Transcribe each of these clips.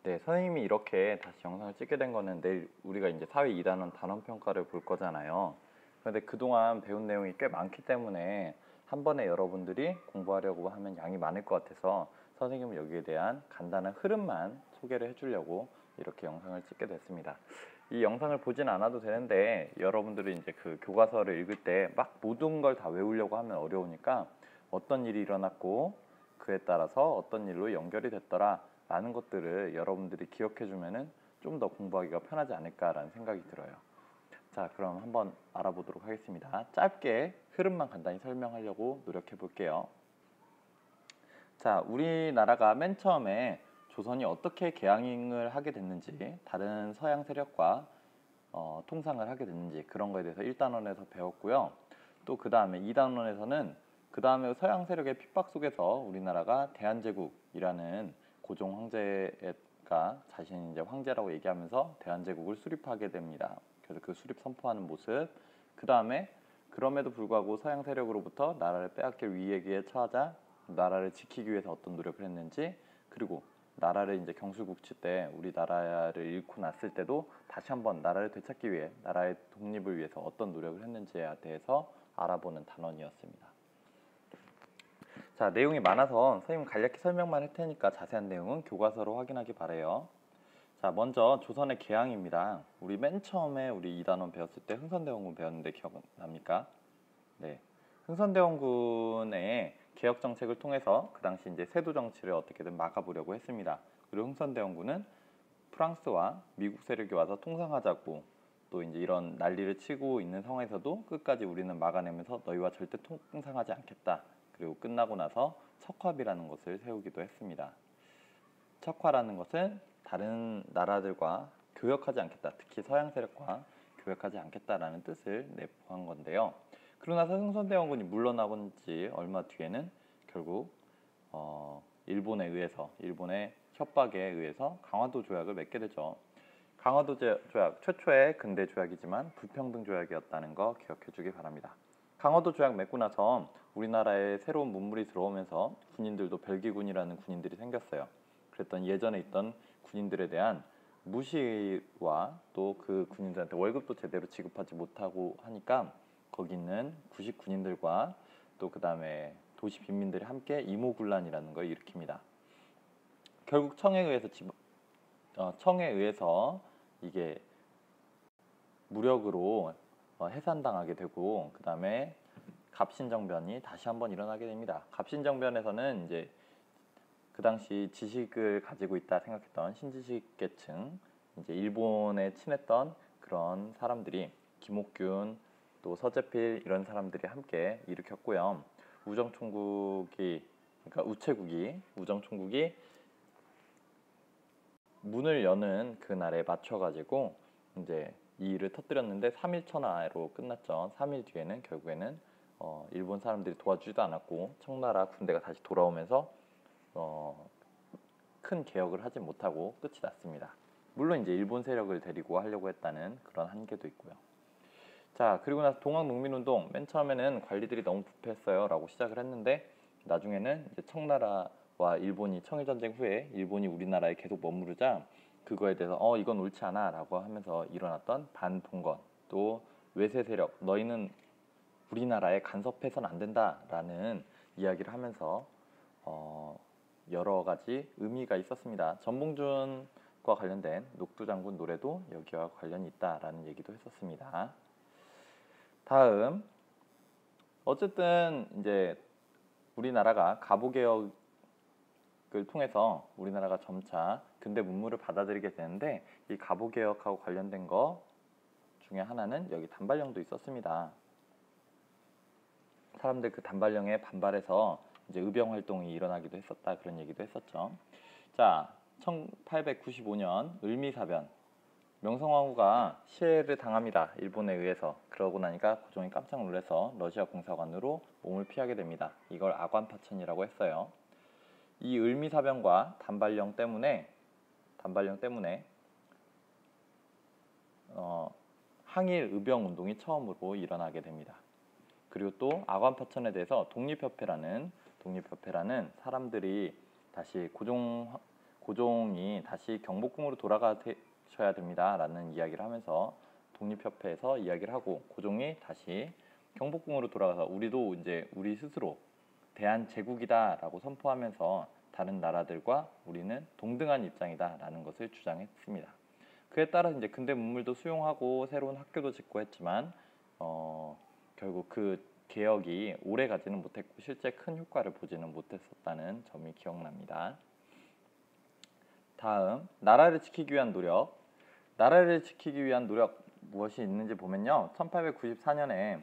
네, 선생님이 이렇게 다시 영상을 찍게 된 거는 내일 우리가 이제 사회 2단원 단원 평가를 볼 거잖아요. 그런데 그동안 배운 내용이 꽤 많기 때문에 한 번에 여러분들이 공부하려고 하면 양이 많을 것 같아서 선생님은 여기에 대한 간단한 흐름만 소개를 해주려고 이렇게 영상을 찍게 됐습니다. 이 영상을 보진 않아도 되는데 여러분들이 이제 그 교과서를 읽을 때 막 모든 걸 다 외우려고 하면 어려우니까 어떤 일이 일어났고 그에 따라서 어떤 일로 연결이 됐더라 라는 것들을 여러분들이 기억해 주면은 좀 더 공부하기가 편하지 않을까라는 생각이 들어요. 자, 그럼 한번 알아보도록 하겠습니다. 짧게 흐름만 간단히 설명하려고 노력해 볼게요. 자, 우리나라가 맨 처음에 조선이 어떻게 개항을 하게 됐는지, 다른 서양 세력과 통상을 하게 됐는지 그런 거에 대해서 1단원에서 배웠고요. 또 그 다음에 2단원에서는 그 다음에 서양 세력의 핍박 속에서 우리나라가 대한제국이라는 고종 황제가 자신이 이제 황제라고 얘기하면서 대한제국을 수립하게 됩니다. 그래서 그 수립 선포하는 모습. 그 다음에 그럼에도 불구하고 서양 세력으로부터 나라를 빼앗길 위기에 처하자 나라를 지키기 위해서 어떤 노력을 했는지, 그리고 나라를 이제 경술국치 때 우리나라를 잃고 났을 때도 다시 한번 나라를 되찾기 위해 나라의 독립을 위해서 어떤 노력을 했는지에 대해서 알아보는 단원이었습니다. 자, 내용이 많아서 선생님 간략히 설명만 할 테니까 자세한 내용은 교과서로 확인하기 바래요. 자, 먼저 조선의 개항입니다. 우리 맨 처음에 우리 2단원 배웠을 때 흥선대원군 배웠는데 기억납니까? 네. 흥선대원군의 개혁 정책을 통해서 그 당시 이제 세도 정치를 어떻게든 막아보려고 했습니다. 그리고 흥선대원군은 프랑스와 미국 세력이 와서 통상하자고 또 이제 이런 난리를 치고 있는 상황에서도 끝까지 우리는 막아내면서 너희와 절대 통상하지 않겠다. 그리고 끝나고 나서 척화비라는 것을 세우기도 했습니다. 척화라는 것은 다른 나라들과 교역하지 않겠다. 특히 서양 세력과 교역하지 않겠다라는 뜻을 내포한 건데요. 그러고 나서 흥선대원군이 물러나본 지 얼마 뒤에는 결국 일본에 의해서, 일본의 협박에 의해서 강화도 조약을 맺게 되죠. 강화도 조약, 최초의 근대 조약이지만 불평등 조약이었다는 거 기억해 주기 바랍니다. 강화도 조약 맺고 나서 우리나라에 새로운 문물이 들어오면서 군인들도 별기군이라는 군인들이 생겼어요. 그랬더니 예전에 있던 군인들에 대한 무시와 또 그 군인들한테 월급도 제대로 지급하지 못하고 하니까 거기 있는 구식 군인들과 또 그 다음에 도시 빈민들이 함께 이모군란이라는 걸 일으킵니다. 결국 청에 의해서 이게 무력으로 해산당하게 되고 그 다음에 갑신정변이 다시 한번 일어나게 됩니다. 갑신정변에서는 이제 그 당시 지식을 가지고 있다 생각했던 신지식계층, 이제 일본에 친했던 그런 사람들이 김옥균, 또 서재필 이런 사람들이 함께 일으켰고요. 우정총국이 문을 여는 그날에 맞춰가지고 이제 이 일을 터뜨렸는데 3일 천하로 끝났죠. 3일 뒤에는 결국에는 일본 사람들이 도와주지도 않았고 청나라 군대가 다시 돌아오면서 큰 개혁을 하지 못하고 끝이 났습니다. 물론 이제 일본 세력을 데리고 하려고 했다는 그런 한계도 있고요. 자, 그리고 나서 동학농민운동, 맨 처음에는 관리들이 너무 부패했어요 라고 시작을 했는데 나중에는 이제 청나라와 일본이 청일전쟁 후에 일본이 우리나라에 계속 머무르자 그거에 대해서 이건 옳지 않아 라고 하면서 일어났던 반동건, 또 외세 세력, 너희는 우리나라에 간섭해서는 안 된다 라는 이야기를 하면서 여러 가지 의미가 있었습니다. 전봉준과 관련된 녹두장군 노래도 여기와 관련이 있다라는 얘기도 했었습니다. 다음, 어쨌든 이제 우리나라가 가보개혁을 통해서 우리나라가 점차 근대 문물을 받아들이게 되는데 이 가보개혁하고 관련된 거 중에 하나는 여기 단발령도 있었습니다. 사람들 그 단발령에 반발해서 이제 의병 활동이 일어나기도 했었다 그런 얘기도 했었죠. 자, 1895년 을미사변, 명성황후가 시해를 당합니다. 일본에 의해서. 그러고 나니까 고종이 깜짝 놀라서 러시아 공사관으로 몸을 피하게 됩니다. 이걸 아관파천이라고 했어요. 이 을미사변과 단발령 때문에 항일 의병 운동이 처음으로 일어나게 됩니다. 그리고 또 아관파천에 대해서 독립협회라는 사람들이 다시 고종이 다시 경복궁으로 돌아가셔야 됩니다라는 이야기를 하면서 독립협회에서 이야기를 하고 고종이 다시 경복궁으로 돌아가서 우리도 이제 우리 스스로 대한제국이다라고 선포하면서 다른 나라들과 우리는 동등한 입장이다라는 것을 주장했습니다. 그에 따라 이제 근대 문물도 수용하고 새로운 학교도 짓고 했지만 결국 그 개혁이 오래 가지는 못했고 실제 큰 효과를 보지는 못했었다는 점이 기억납니다. 다음, 나라를 지키기 위한 노력. 나라를 지키기 위한 노력 무엇이 있는지 보면요. 1894년에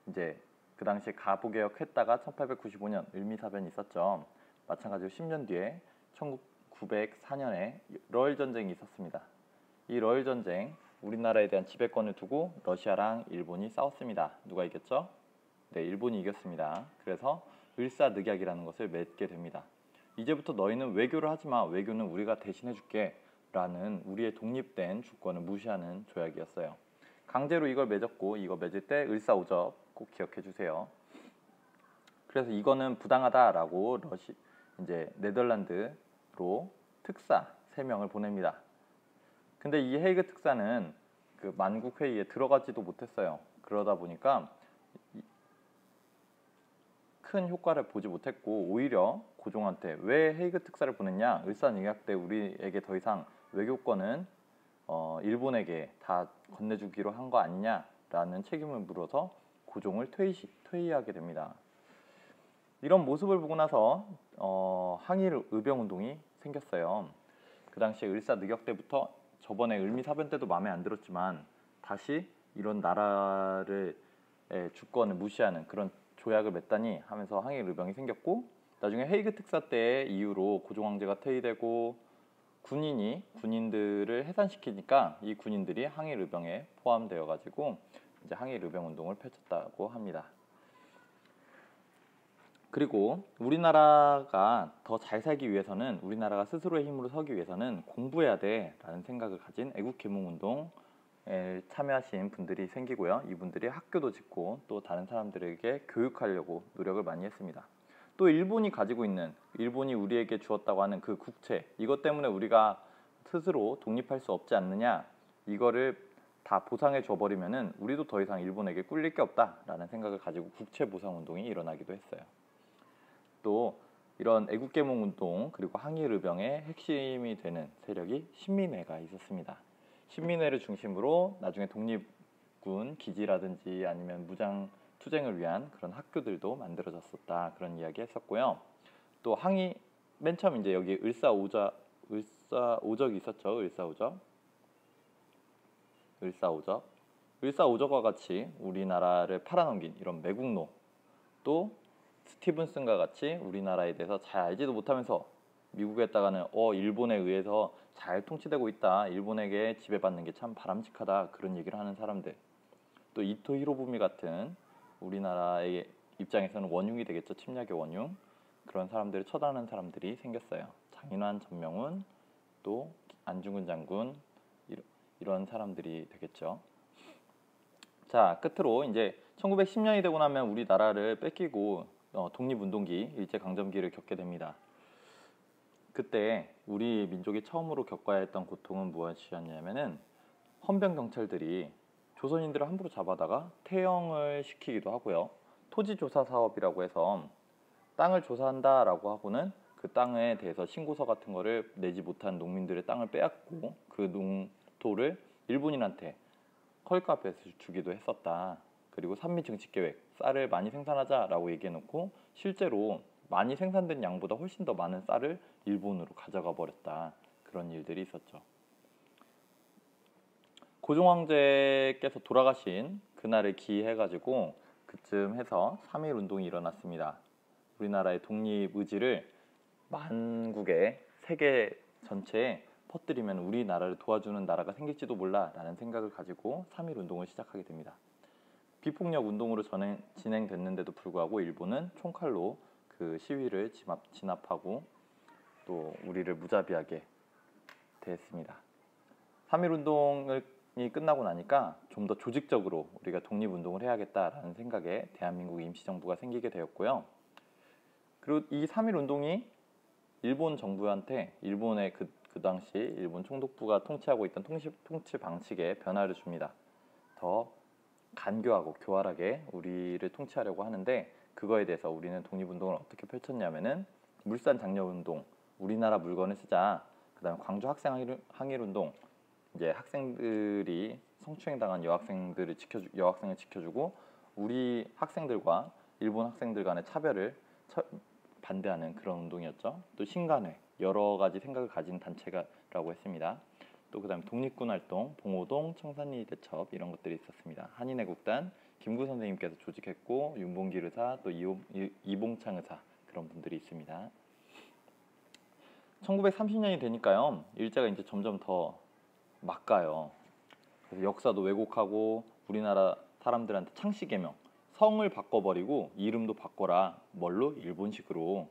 이제 그 당시 가부개혁했다가 1895년 을미사변이 있었죠. 마찬가지로 10년 뒤에 1904년에 러일 전쟁이 있었습니다. 이 러일 전쟁, 우리나라에 대한 지배권을 두고 러시아랑 일본이 싸웠습니다. 누가 이겼죠? 네, 일본이 이겼습니다. 그래서 을사늑약이라는 것을 맺게 됩니다. 이제부터 너희는 외교를 하지 마. 외교는 우리가 대신해 줄게. 라는 우리의 독립된 주권을 무시하는 조약이었어요. 강제로 이걸 맺었고 이거 맺을 때 을사오적 꼭 기억해 주세요. 그래서 이거는 부당하다라고 이제 네덜란드로 특사 3명을 보냅니다. 근데 이 헤이그 특사는 그 만국 회의에 들어가지도 못했어요. 그러다 보니까 큰 효과를 보지 못했고 오히려 고종한테 왜 헤이그 특사를 보냈냐? 을사늑약 때 우리에게 더 이상 외교권은 일본에게 다 건네주기로 한 거 아니냐라는 책임을 물어서 고종을 퇴위하게 됩니다. 이런 모습을 보고 나서 항일 의병운동이 생겼어요. 그 당시에 을사늑약 때부터 저번에 을미사변 때도 마음에 안 들었지만 다시 이런 나라를 주권을 무시하는 그런 조약을 맺다니 하면서 항일 의병이 생겼고 나중에 헤이그 특사 때 이후로 고종 황제가 퇴위되고 군인들을 해산시키니까 이 군인들이 항일 의병에 포함되어 가지고 이제 항일 의병 운동을 펼쳤다고 합니다. 그리고 우리나라가 더 잘 살기 위해서는 우리나라가 스스로의 힘으로 서기 위해서는 공부해야 돼라는 생각을 가진 애국개몽운동에 참여하신 분들이 생기고요. 이분들이 학교도 짓고 또 다른 사람들에게 교육하려고 노력을 많이 했습니다. 또 일본이 우리에게 주었다고 하는 그 국채 이것 때문에 우리가 스스로 독립할 수 없지 않느냐 이거를 다 보상해 줘버리면은 우리도 더 이상 일본에게 꿀릴 게 없다라는 생각을 가지고 국채 보상 운동이 일어나기도 했어요. 또 이런 애국개몽 운동 그리고 항일 의병의 핵심이 되는 세력이 신민회가 있었습니다. 신민회를 중심으로 나중에 독립군 기지라든지 아니면 무장 투쟁을 위한 그런 학교들도 만들어졌었다 그런 이야기 했었고요. 또 맨 처음 이제 여기 을사오적이 있었죠. 을사오적과 같이 우리나라를 팔아넘긴 이런 매국노 또 스티븐슨과 같이 우리나라에 대해서 잘 알지도 못하면서 미국에다가는 일본에 의해서 잘 통치되고 있다. 일본에게 지배받는 게 참 바람직하다. 그런 얘기를 하는 사람들. 또 이토 히로부미 같은 우리나라의 입장에서는 원흉이 되겠죠. 침략의 원흉. 그런 사람들을 처단하는 사람들이 생겼어요. 장인환, 전명훈, 또 안중근 장군 이런 사람들이 되겠죠. 자, 끝으로 이제 1910년이 되고 나면 우리나라를 뺏기고 독립운동기, 일제강점기를 겪게 됩니다. 그때 우리 민족이 처음으로 겪어야 했던 고통은 무엇이었냐면은 헌병 경찰들이 조선인들을 함부로 잡아다가 태형을 시키기도 하고요. 토지조사 사업이라고 해서 땅을 조사한다라고 하고는 그 땅에 대해서 신고서 같은 거를 내지 못한 농민들의 땅을 빼앗고 그 농토를 일본인한테 헐값에 주기도 했었다. 그리고 산미증식계획, 쌀을 많이 생산하자라고 얘기해놓고 실제로 많이 생산된 양보다 훨씬 더 많은 쌀을 일본으로 가져가 버렸다. 그런 일들이 있었죠. 고종 황제께서 돌아가신 그날을 기해가지고 그쯤 해서 3.1 운동이 일어났습니다. 우리나라의 독립 의지를 만국의 세계 전체에 퍼뜨리면 우리나라를 도와주는 나라가 생길지도 몰라 라는 생각을 가지고 3.1 운동을 시작하게 됩니다. 비폭력 운동으로 진행됐는데도 불구하고 일본은 총칼로 그 시위를 진압하고 또 우리를 무자비하게 대했습니다. 3.1 운동이 끝나고 나니까 좀 더 조직적으로 우리가 독립운동을 해야겠다라는 생각에 대한민국 임시정부가 생기게 되었고요. 그리고 이 3.1 운동이 일본 정부한테 일본의 그 당시 일본 총독부가 통치하고 있던 통치 방식에 변화를 줍니다. 더 간교하고 교활하게 우리를 통치하려고 하는데 그거에 대해서 우리는 독립운동을 어떻게 펼쳤냐면은 물산 장려운동, 우리나라 물건을 쓰자. 그다음에 광주 학생 항일운동, 이제 학생들이 성추행당한 여학생을 지켜주고 우리 학생들과 일본 학생들 간의 차별을 반대하는 그런 운동이었죠. 또 신간회, 여러 가지 생각을 가진 단체가라고 했습니다. 또 그다음에 독립군 활동, 봉오동, 청산리 대첩 이런 것들이 있었습니다. 한인애국단 김구 선생님께서 조직했고 윤봉길 의사, 또 이봉창 의사 그런 분들이 있습니다. 1930년이 되니까요. 일제가 이제 점점 더 막가요. 그래서 역사도 왜곡하고 우리나라 사람들한테 창씨 개명, 성을 바꿔버리고 이름도 바꿔라. 뭘로? 일본식으로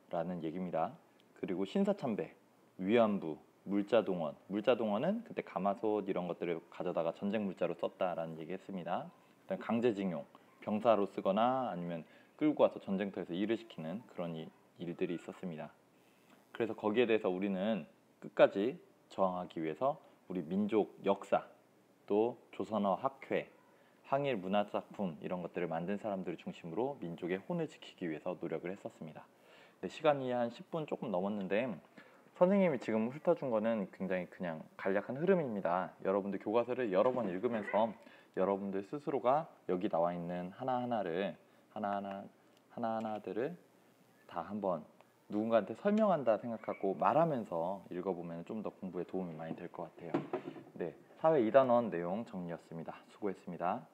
라는 얘기입니다. 그리고 신사참배, 위안부, 물자동원. 물자동원은 그때 가마솥 이런 것들을 가져다가 전쟁 물자로 썼다라는 얘기했습니다. 그다음 강제징용, 병사로 쓰거나 아니면 끌고 와서 전쟁터에서 일을 시키는 그런 일들이 있었습니다. 그래서 거기에 대해서 우리는 끝까지 저항하기 위해서 우리 민족 역사, 또 조선어 학회, 항일 문화작품 이런 것들을 만든 사람들을 중심으로 민족의 혼을 지키기 위해서 노력을 했었습니다. 네, 시간이 한 10분 조금 넘었는데 선생님이 지금 훑어준 거는 굉장히 그냥 간략한 흐름입니다. 여러분들 교과서를 여러 번 읽으면서 여러분들 스스로가 여기 나와 있는 하나하나들을 다 한번 누군가한테 설명한다 생각하고 말하면서 읽어보면 좀 더 공부에 도움이 많이 될 것 같아요. 네, 사회 2단원 내용 정리였습니다. 수고했습니다.